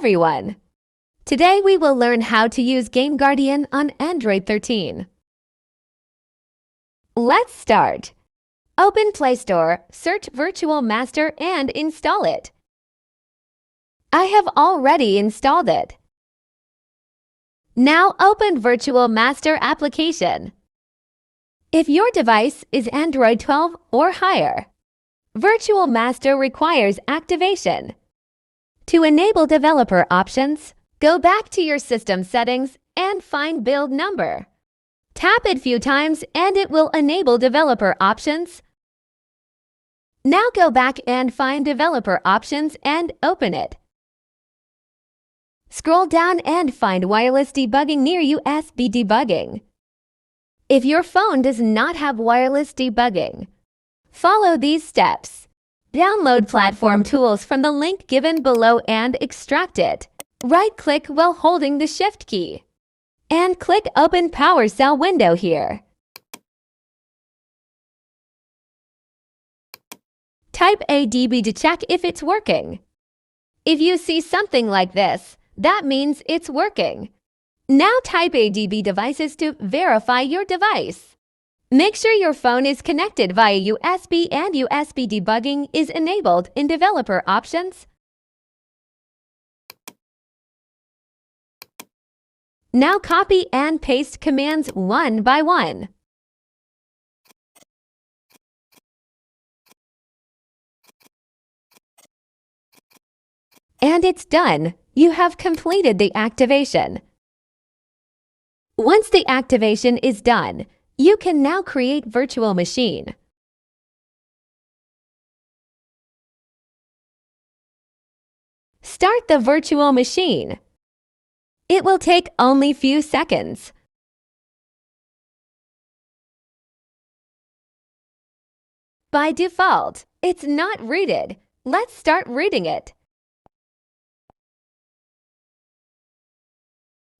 everyone! Today we will learn how to use Game Guardian on Android 13. Let's start. Open Play Store, search Virtual Master and install it. I have already installed it. Now open Virtual Master application. If your device is Android 12 or higher, Virtual Master requires activation. To enable developer options, go back to your system settings and find build number. Tap it a few times and it will enable developer options. Now go back and find developer options and open it. Scroll down and find wireless debugging near USB Debugging. If your phone does not have wireless debugging, follow these steps. Download platform tools from the link given below and extract it. Right-click while holding the Shift key. And click Open PowerShell window here. Type ADB to check if it's working. If you see something like this, that means it's working. Now type ADB devices to verify your device. Make sure your phone is connected via USB and USB debugging is enabled in developer options. Now copy and paste commands one by one. And it's done. You have completed the activation. Once the activation is done, you can now create virtual machine. Start the virtual machine. It will take only few seconds. By default, it's not rooted. Let's start rooting it.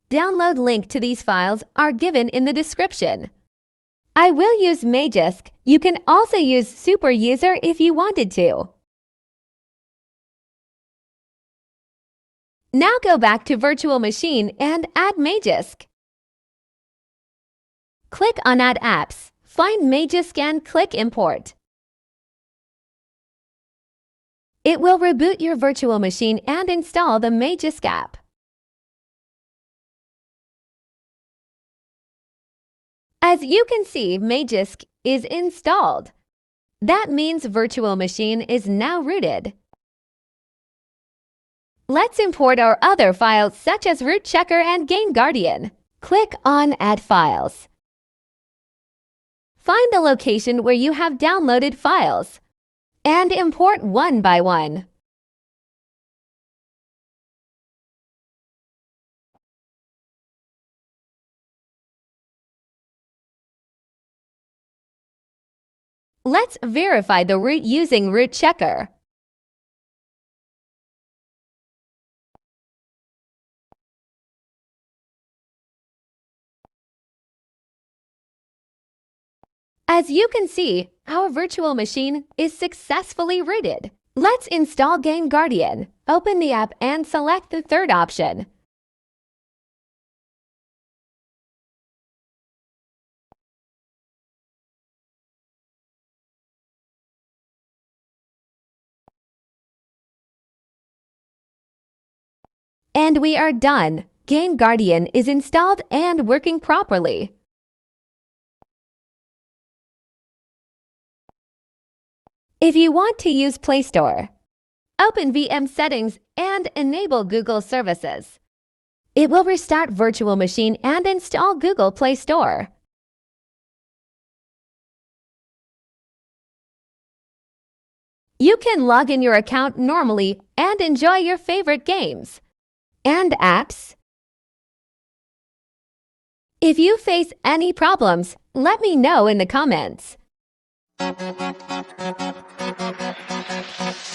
Download link to these files are given in the description. I will use Magisk. You can also use Super User if you wanted to. Now go back to Virtual Machine and add Magisk. Click on Add Apps, find Magisk and click Import. It will reboot your virtual machine and install the Magisk app. As you can see, Magisk is installed. That means virtual machine is now rooted. Let's import our other files such as Root Checker and Game Guardian. Click on Add Files. Find the location where you have downloaded files and import one by one. Let's verify the root using Root Checker. As you can see, our virtual machine is successfully rooted. Let's install Game Guardian. Open the app and select the third option. And we are done. Game Guardian is installed and working properly. If you want to use Play Store, open VM settings and enable Google services. It will restart virtual machine and install Google Play Store. You can log in your account normally and enjoy your favorite games and apps. If you face any problems, let me know in the comments.